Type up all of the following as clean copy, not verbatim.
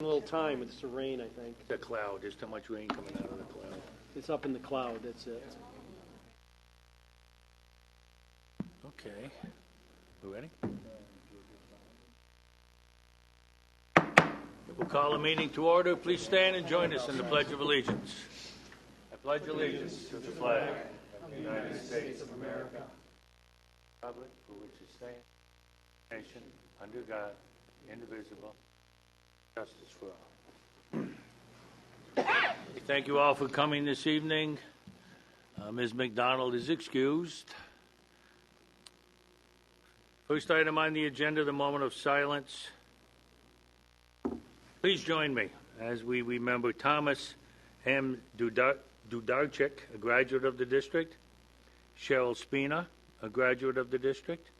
A little time with some rain, I think. The cloud. There's too much rain coming out of the cloud. It's up in the cloud, that's it. Okay. We ready? We'll call the meeting to order. Please stand and join us in the Pledge of Allegiance. I pledge allegiance to the flag of the United States of America, republic for which it stands, nation, under God, indivisible, justice for all. Thank you all for coming this evening. Ms. McDonald is excused. First item on the agenda, the moment of silence. Please join me as we remember Thomas M. Dudarczyk, a graduate of the district, Cheryl Spina, a graduate of the district,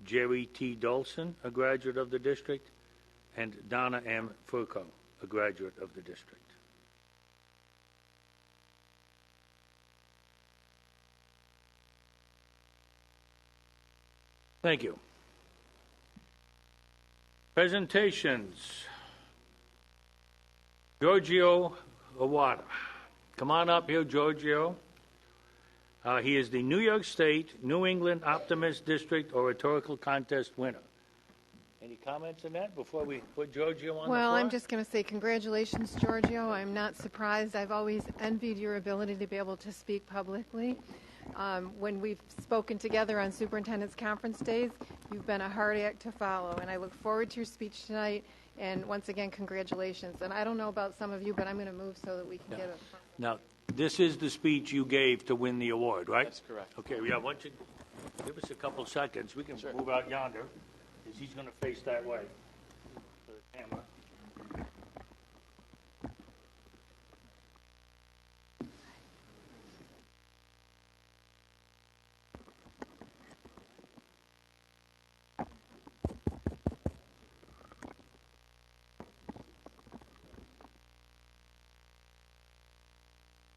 Jerry T. Dolson, a graduate of the district, and Donna M. Furco, a graduate of the district. Thank you. Presentations. Giorgio Awada. Come on up here, Giorgio. He is the New York State New England Optimist District Oratorical Contest winner. Any comments on that before we put Giorgio on the floor? Well, I'm just going to say congratulations, Giorgio. I'm not surprised. I've always envied your ability to be able to speak publicly. When we've spoken together on Superintendent's Conference Days, you've been a hard act to follow, and I look forward to your speech tonight. And once again, congratulations. And I don't know about some of you, but I'm going to move so that we can get it. Now, this is the speech you gave to win the award, right? That's correct. Okay, yeah, why don't you give us a couple seconds. We can move out yonder, because he's going to face that way for the camera.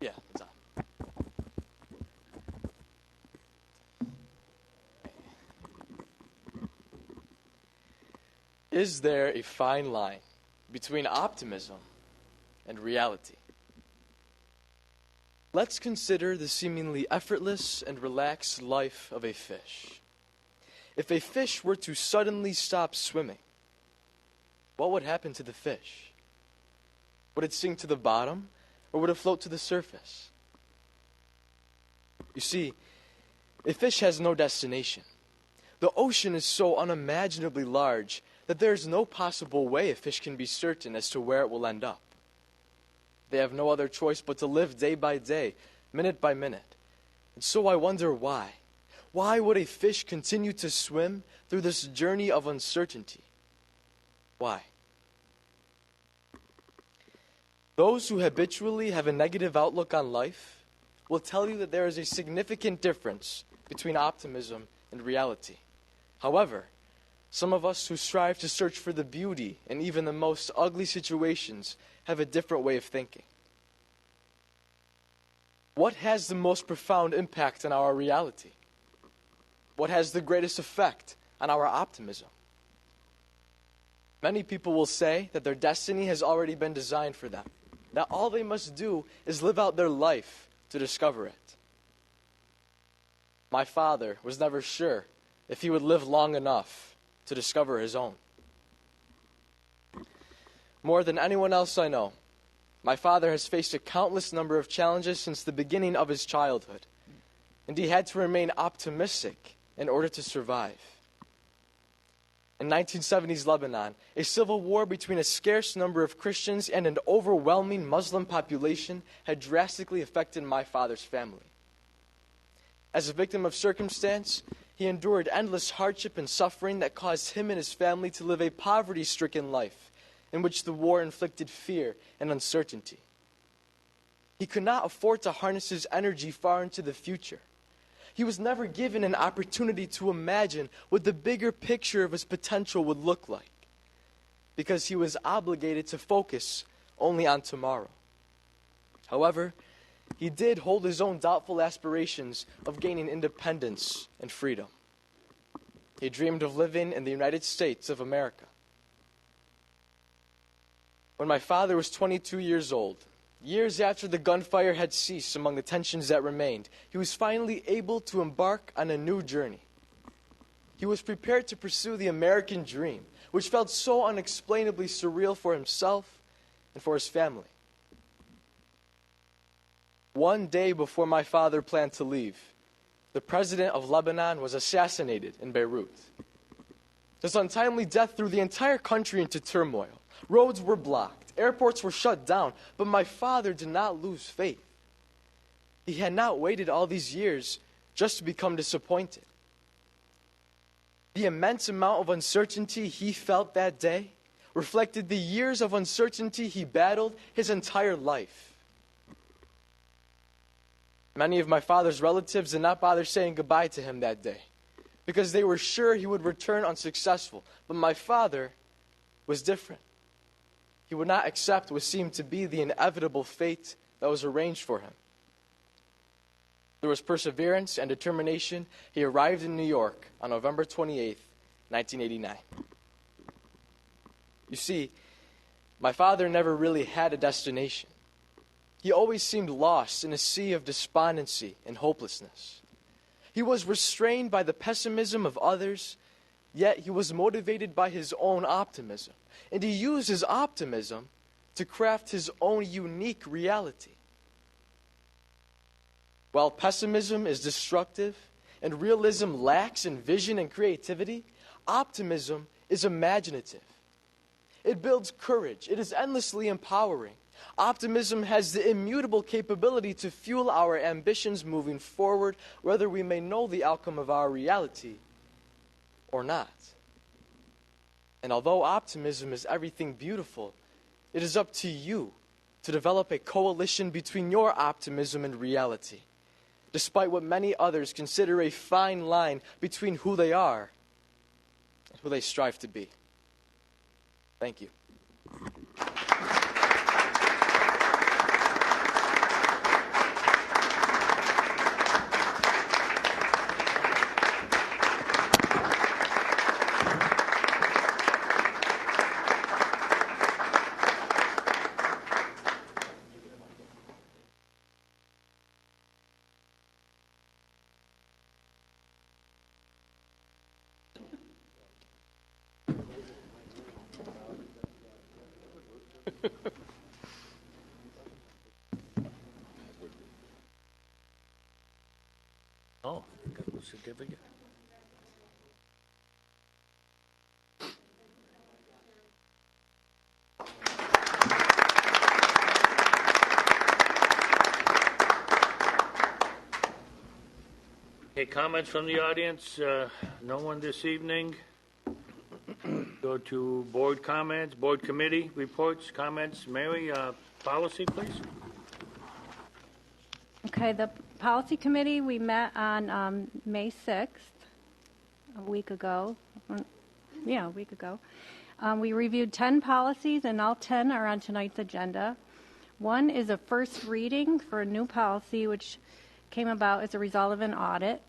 Yeah, it's on. Is there a fine line between optimism and reality? Let's consider the seemingly effortless and relaxed life of a fish. If a fish were to suddenly stop swimming, what would happen to the fish? Would it sink to the bottom, or would it float to the surface? You see, a fish has no destination. The ocean is so unimaginably large that there is no possible way a fish can be certain as to where it will end up. They have no other choice but to live day by day, minute by minute. And so I wonder why. Why would a fish continue to swim through this journey of uncertainty? Why? Those who habitually have a negative outlook on life will tell you that there is a significant difference between optimism and reality. However, some of us who strive to search for the beauty in even the most ugly situations have a different way of thinking. What has the most profound impact on our reality? What has the greatest effect on our optimism? Many people will say that their destiny has already been designed for them, that all they must do is live out their life to discover it. My father was never sure if he would live long enough to discover his own. More than anyone else I know, my father has faced a countless number of challenges since the beginning of his childhood, and he had to remain optimistic in order to survive. In 1970s Lebanon, a civil war between a scarce number of Christians and an overwhelming Muslim population had drastically affected my father's family. As a victim of circumstance, he endured endless hardship and suffering that caused him and his family to live a poverty-stricken life in which the war inflicted fear and uncertainty. He could not afford to harness his energy far into the future. He was never given an opportunity to imagine what the bigger picture of his potential would look like, because he was obligated to focus only on tomorrow. However, he did hold his own doubtful aspirations of gaining independence and freedom. He dreamed of living in the United States of America. when my father was 22 years old, years after the gunfire had ceased among the tensions that remained, he was finally able to embark on a new journey. He was prepared to pursue the American dream, which felt so unexplainably surreal for himself and for his family. One day before my father planned to leave, the president of Lebanon was assassinated in Beirut. His untimely death threw the entire country into turmoil. Roads were blocked, airports were shut down, but my father did not lose faith. He had not waited all these years just to become disappointed. The immense amount of uncertainty he felt that day reflected the years of uncertainty he battled his entire life. Many of my father's relatives did not bother saying goodbye to him that day because they were sure he would return unsuccessful. But my father was different. He would not accept what seemed to be the inevitable fate that was arranged for him. Through his perseverance and determination, he arrived in New York on November 28th, 1989. You see, my father never really had a destination. He always seemed lost in a sea of despondency and hopelessness. He was restrained by the pessimism of others, yet he was motivated by his own optimism. And he used his optimism to craft his own unique reality. While pessimism is destructive and realism lacks in vision and creativity, optimism is imaginative. It builds courage. It is endlessly empowering. Optimism has the immutable capability to fuel our ambitions moving forward, whether we may know the outcome of our reality or not. And although optimism is everything beautiful, it is up to you to develop a coalition between your optimism and reality, despite what many others consider a fine line between who they are and who they strive to be. Thank you. Oh, got the certificate. Okay, comments from the audience? No one this evening. Go to board comments, board committee reports, comments. Mary, policy, please. Okay, the policy committee, we met on May 6th, a week ago. Yeah, a week ago. We reviewed 10 policies, and all 10 are on tonight's agenda. One is a first reading for a new policy, which came about as a result of an audit.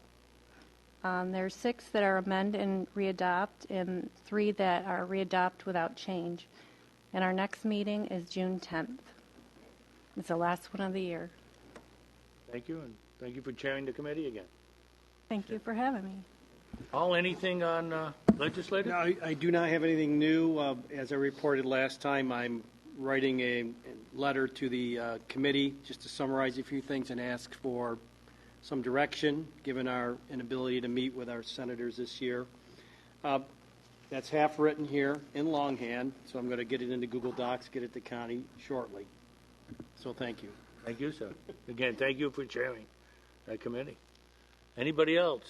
There's 6 that are amend and readopt, and 3 that are readopt without change. And our next meeting is June 10th. It's the last one of the year. Thank you, and thank you for chairing the committee again. Thank you for having me. Paul, anything on legislative? No, I do not have anything new. As I reported last time, I'm writing a letter to the committee just to summarize a few things and ask for some direction, given our inability to meet with our senators this year. That's half written here in longhand, so I'm going to get it into Google Docs, get it to Connie shortly. So thank you. Thank you, sir. Again, thank you for chairing that committee. Anybody else?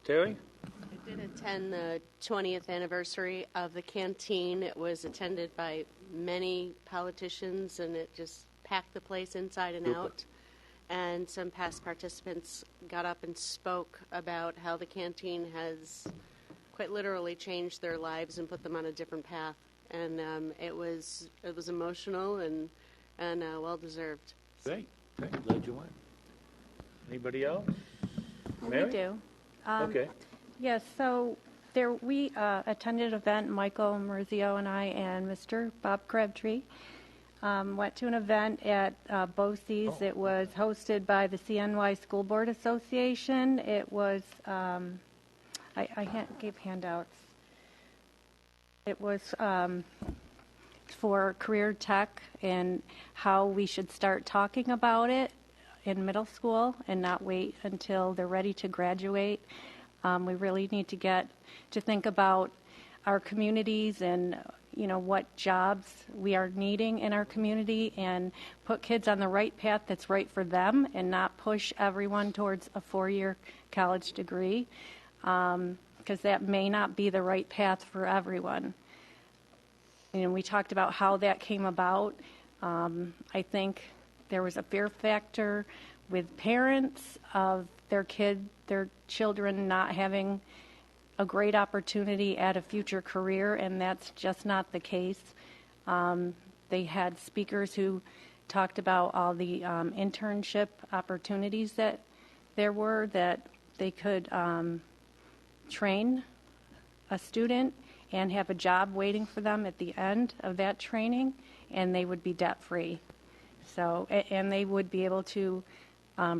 Terry? I did attend the 20th anniversary of the canteen. It was attended by many politicians, and it just packed the place inside and Super. out. And some past participants got up and spoke about how the canteen has quite literally changed their lives and put them on a different path. And it was emotional and well deserved. Great. Glad you went. Anybody else? We Mary? do. Okay. Yes, so We attended an event, Michael Marizio and I and Mr. Bob Crabtree went to an event at Boces. It was hosted by the CNY School Board Association. It was, gave handouts. It was for career tech and how we should start talking about it in middle school and not wait until they're ready to graduate. We really need to get to think about our communities and what jobs we are needing in our community and put kids on the right path that's right for them and not push everyone towards a 4-year college degree because that may not be the right path for everyone. We talked about how that came about. I think there was a fear factor with parents of their children not having a great opportunity at a future career, and that's just not the case. They had speakers who talked about all the internship opportunities that there were, that they could train a student and have a job waiting for them at the end of that training, and they would be debt-free. So, and they would be able to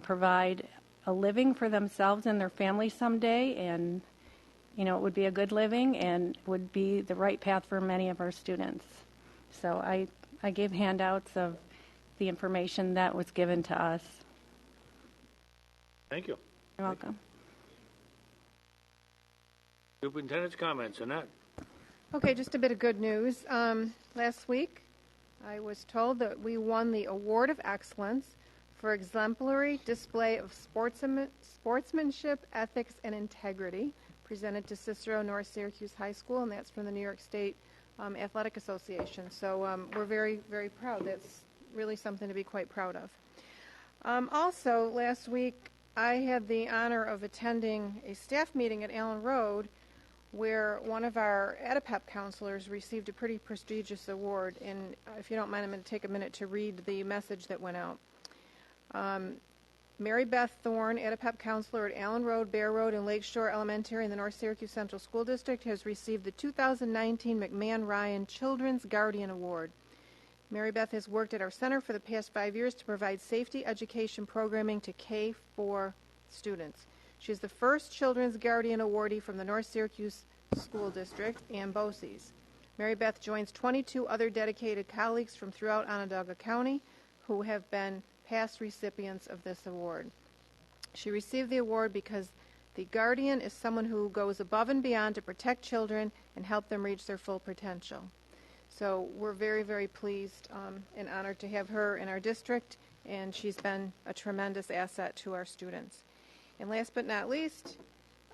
provide a living for themselves and their family someday, and it would be a good living and would be the right path for many of our students. So I gave handouts of the information that was given to us. Thank you. You're welcome. Superintendent's comments, Annette. Okay, just a bit of good news. Last week, I was told that we won the Award of Excellence for exemplary display of sportsmanship, ethics, and integrity, presented to Cicero North Syracuse High School, and that's from the New York State Athletic Association. So we're very, very proud. That's really something to be quite proud of. Also, last week, I had the honor of attending a staff meeting at Allen Road where one of our ADAPEP counselors received a pretty prestigious award. And if you don't mind, I'm going to take a minute to read the message that went out. Mary Beth Thorne, ADAPEP counselor at Allen Road, Bear Road, and Lakeshore Elementary in the North Syracuse Central School District, has received the 2019 McMahon Ryan Children's Guardian Award. Mary Beth has worked at our center for the past 5 years to provide safety education programming to K-4 students. She is the first Children's Guardian awardee from the North Syracuse School District and Boces. Mary Beth joins 22 other dedicated colleagues from throughout Onondaga County who have been past recipients of this award. She received the award because the guardian is someone who goes above and beyond to protect children and help them reach their full potential. So we're very, very pleased and honored to have her in our district, and she's been a tremendous asset to our students. And last but not least,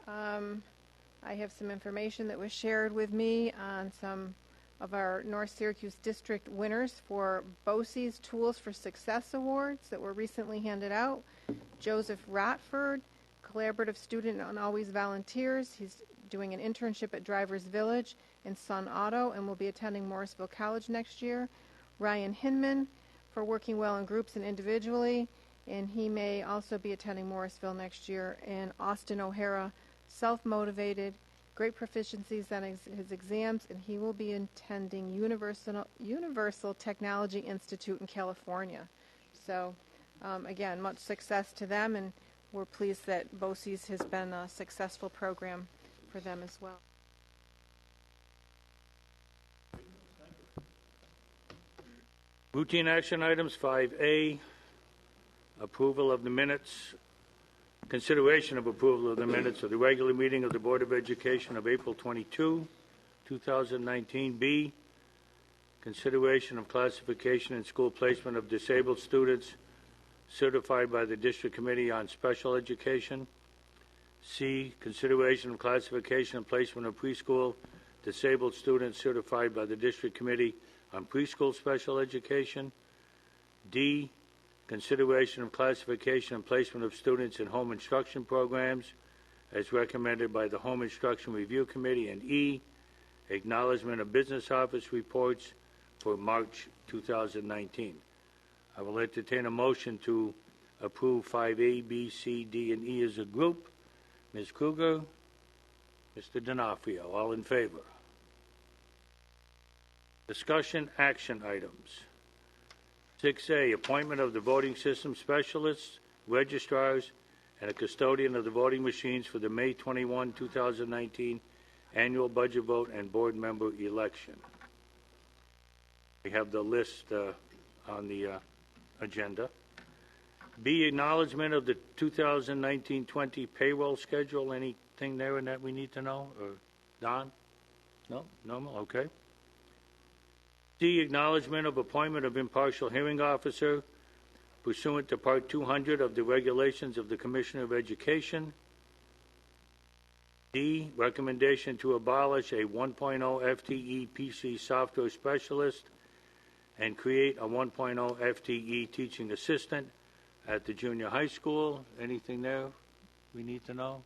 I have some information that was shared with me on some of our North Syracuse District winners for Boces Tools for Success Awards that were recently handed out. Joseph Rotford, collaborative student and always volunteers. He's doing an internship at Drivers Village in Sun Auto and will be attending Morrisville College next year. Ryan Hinman for working well in groups and individually, and he may also be attending Morrisville next year. And Austin O'Hara, self-motivated, great proficiencies on his exams, and he will be attending Universal Technology Institute in California. So, again, much success to them, and we're pleased that Boces has been a successful program for them as well. Routine action items 5A, approval of the minutes, consideration of approval of the minutes of the regular meeting of the Board of Education of April 22, 2019. B, consideration of classification and school placement of disabled students certified by the District Committee on Special Education. C, consideration of classification and placement of preschool disabled students certified by the District Committee on Preschool Special Education. D, consideration of classification and placement of students in home instruction programs as recommended by the Home Instruction Review Committee. And E, acknowledgement of business office reports for March 2019. I will entertain a motion to approve 5A, B, C, D, and E as a group. Ms. Kruger, Mr. D'Onofrio, all in favor? Discussion action items. 6A, appointment of the voting system specialists, registrars, and a custodian of the voting machines for the May 21, 2019 annual budget vote and board member election. We have the list on the agenda. B, acknowledgement of the 2019-20 payroll schedule. Anything there in that we need to know? Or Don? No? Normal? Okay. C, acknowledgement of appointment of impartial hearing officer pursuant to Part 200 of the regulations of the Commissioner of Education. D, recommendation to abolish a 1.0 FTE PC software specialist and create a 1.0 FTE teaching assistant at the junior high school. Anything there we need to know?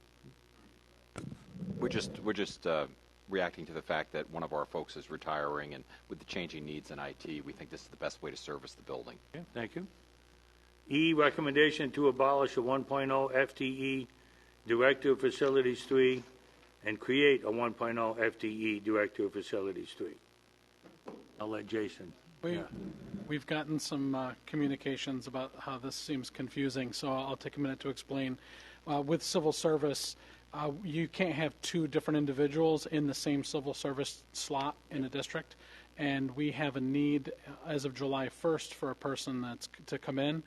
We're just reacting to the fact that one of our folks is retiring, and with the changing needs in IT, we think this is the best way to service the building. Okay, thank you. E, recommendation to abolish a 1.0 FTE Director of Facilities 3 and create a 1.0 FTE Director of Facilities 3. I'll let Jason. We've gotten some communications about how this seems confusing, so I'll take a minute to explain. With civil service, you can't have two different individuals in the same civil service slot in a district, and we have a need as of July 1st for a person that's to come in,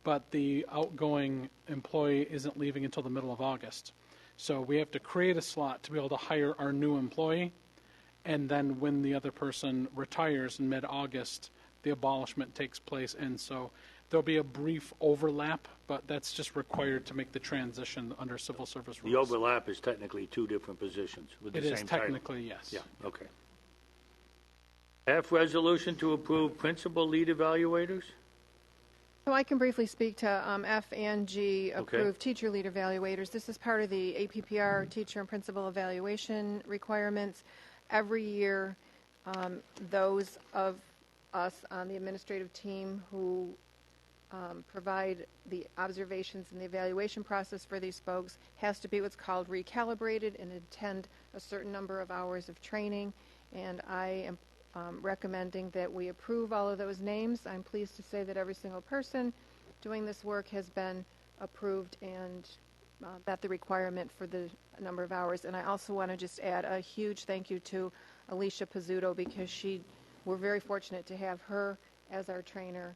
but the outgoing employee isn't leaving until the middle of August. So we have to create a slot to be able to hire our new employee, and then when the other person retires in mid-August, the abolishment takes place, and so there'll be a brief overlap, but that's just required to make the transition under civil service rules. The overlap is technically two different positions with the same title. It is technically, yes. Yeah, okay. F, resolution to approve principal lead evaluators. So I can briefly speak to F and G, approved teacher lead evaluators. This is part of the APPR teacher and principal evaluation requirements. Every year, those of us on the administrative team who provide the observations and the evaluation process for these folks has to be what's called recalibrated and attend a certain number of hours of training. And I am recommending that we approve all of those names. I'm pleased to say that every single person doing this work has been approved and met the requirement for the number of hours. And I also want to just add a huge thank you to Alicia Pizzuto, because we're very fortunate to have her as our trainer.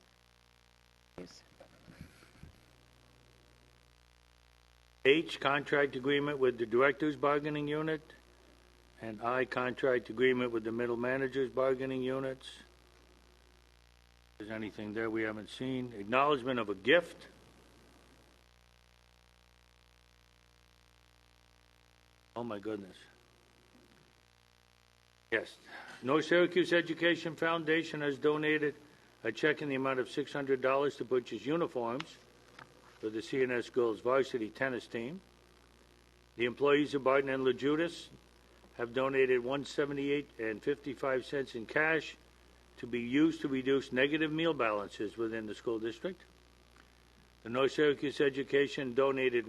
H, contract agreement with the Directors Bargaining Unit. And I, contract agreement with the Middle Managers Bargaining Units. If there's anything there we haven't seen. Acknowledgement of a gift. Oh, my goodness. Yes. North Syracuse Education Foundation has donated a check in the amount of $600 to purchase uniforms for the CNS girls varsity tennis team. The employees of Barton and LaJudas have donated $178.55 in cash to be used to reduce negative meal balances within the school district. The North Syracuse Education donated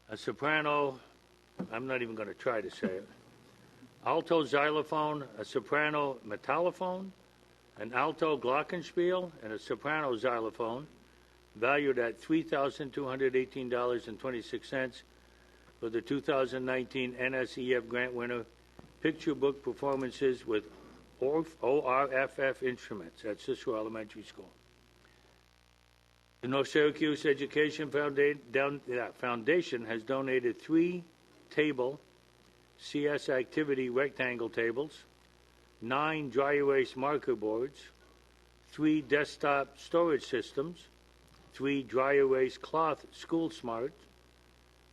a soprano, I'm not even going to try to say it, alto xylophone, a soprano metallophone, an alto glockenspiel, and a soprano xylophone, valued at $3,218.26 for the 2019 NSEF grant winner picture book performances with ORFF instruments at Cicero Elementary School. The North Syracuse Education Foundation has donated 3 table CS activity rectangle tables, 9 dry erase marker boards, 3 desktop storage systems, 3 dry erase cloth school smart,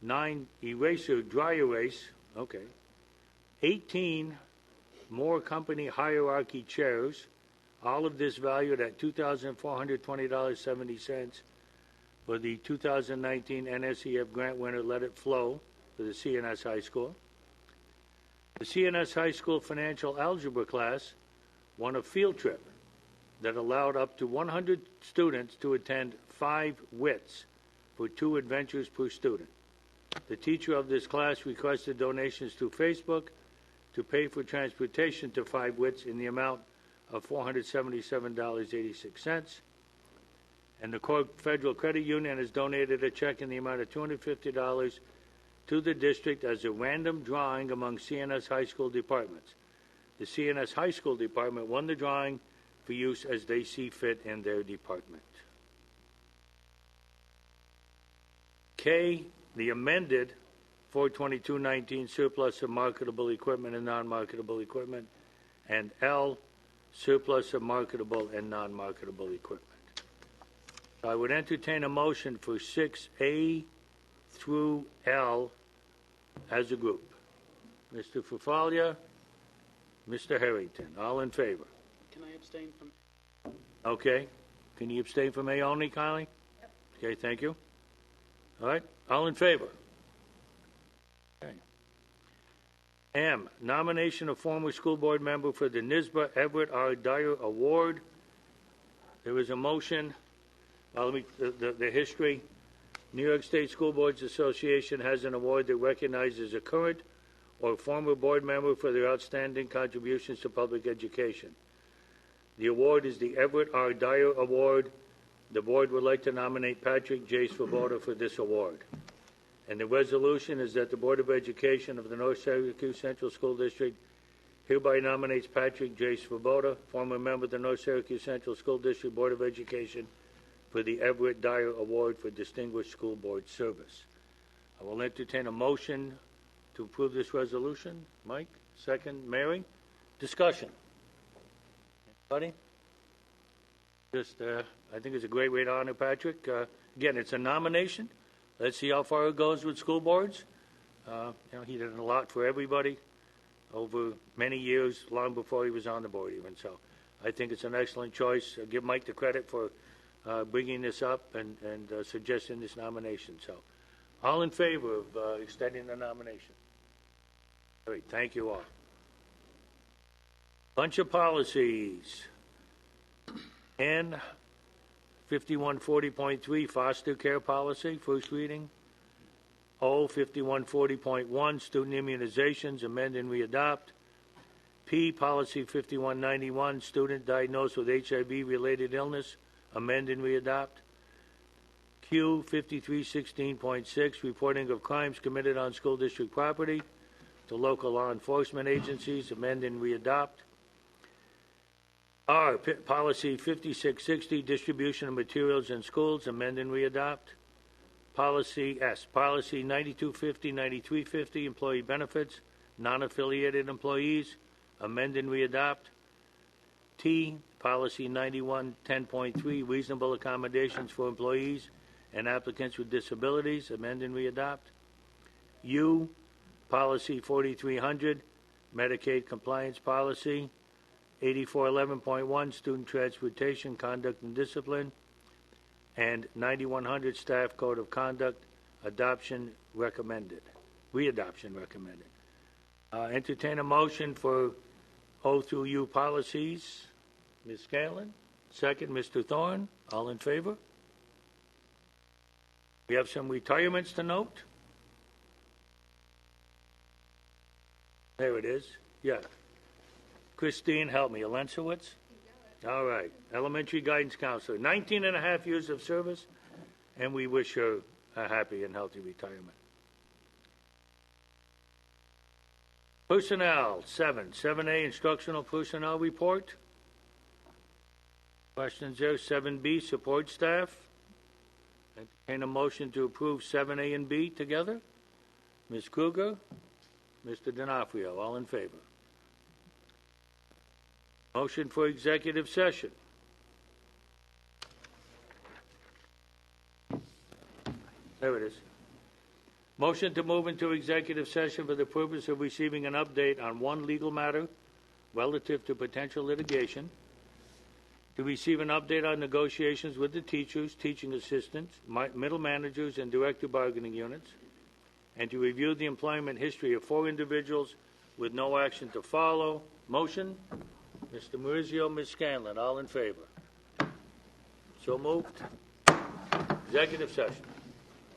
9 eraser dry erase, 18 more company hierarchy chairs, all of this valued at $2,420.70 for the 2019 NSEF grant winner Let It Flow for the CNS High School. The CNS High School financial algebra class won a field trip that allowed up to 100 students to attend 5 WITs for 2 adventures per student. The teacher of this class requested donations through Facebook to pay for transportation to 5 WITs in the amount of $477.86. And the Federal Credit Union has donated a check in the amount of $250 to the district as a random drawing among CNS high school departments. The CNS high school department won the drawing for use as they see fit in their department. K, the amended 42219 surplus of marketable equipment and non-marketable equipment, and L, surplus of marketable and non-marketable equipment. I would entertain a motion for 6A through L as a group. Mr. Fafalia, Mr. Harrington, all in favor? Can I abstain from? Okay. Can you abstain from A only, Kylie? Yep. Okay, thank you. All right, all in favor? Okay. M, nomination of former school board member for the NISBA Everett R. Dyer Award. There is a motion. Let me, the history. New York State School Boards Association has an award that recognizes a current or former board member for their outstanding contributions to public education. The award is the Everett R. Dyer Award. The board would like to nominate Patrick J. Svoboda for this award. And the resolution is that the Board of Education of the North Syracuse Central School District hereby nominates Patrick J. Svoboda, former member of the North Syracuse Central School District Board of Education, for the Everett Dyer Award for Distinguished School Board Service. I will entertain a motion to approve this resolution. Mike, second. Mary, discussion. Anybody? Just, I think it's a great way to honor Patrick. Again, it's a nomination. Let's see how far it goes with school boards. He did a lot for everybody over many years, long before he was on the board even. So I think it's an excellent choice. Give Mike the credit for bringing this up and suggesting this nomination. So all in favor of extending the nomination? Great, thank you all. Bunch of policies. N, 5140.3, foster care policy, first reading. O, 5140.1, student immunizations, amend and readopt. P, policy 5191, student diagnosed with HIV-related illness, amend and readopt. Q, 5316.6, reporting of crimes committed on school district property to local law enforcement agencies, amend and readopt. R, policy 5660, distribution of materials in schools, amend and readopt. Policy S, policy 9250, 9350, employee benefits, non-affiliated employees, amend and readopt. T, policy 9110.3, reasonable accommodations for employees and applicants with disabilities, amend and readopt. U, policy 4300, Medicaid compliance policy. 8411.1, student transportation, conduct and discipline, and 9100, staff code of conduct, readoption recommended. Entertain a motion for O through U policies. Ms. Scanlon, second. Mr. Thorne, all in favor? We have some retirements to note. There it is. Yeah. Christine, help me. Alensowitz? All right. Elementary guidance counselor. 19 and a half years of service, and we wish her a happy and healthy retirement. Personnel, 7A, instructional personnel report. Questions there? 7B, support staff. Entertain a motion to approve 7A and B together. Ms. Kruger, Mr. D'Onofrio, all in favor. Motion for executive session. There it is. Motion to move into executive session for the purpose of receiving an update on one legal matter relative to potential litigation, to receive an update on negotiations with the teachers, teaching assistants, middle managers, and director bargaining units, and to review the employment history of 4 individuals with no action to follow. Motion? Mr. Maurizio, Ms. Scanlon, all in favor? So moved. Executive session.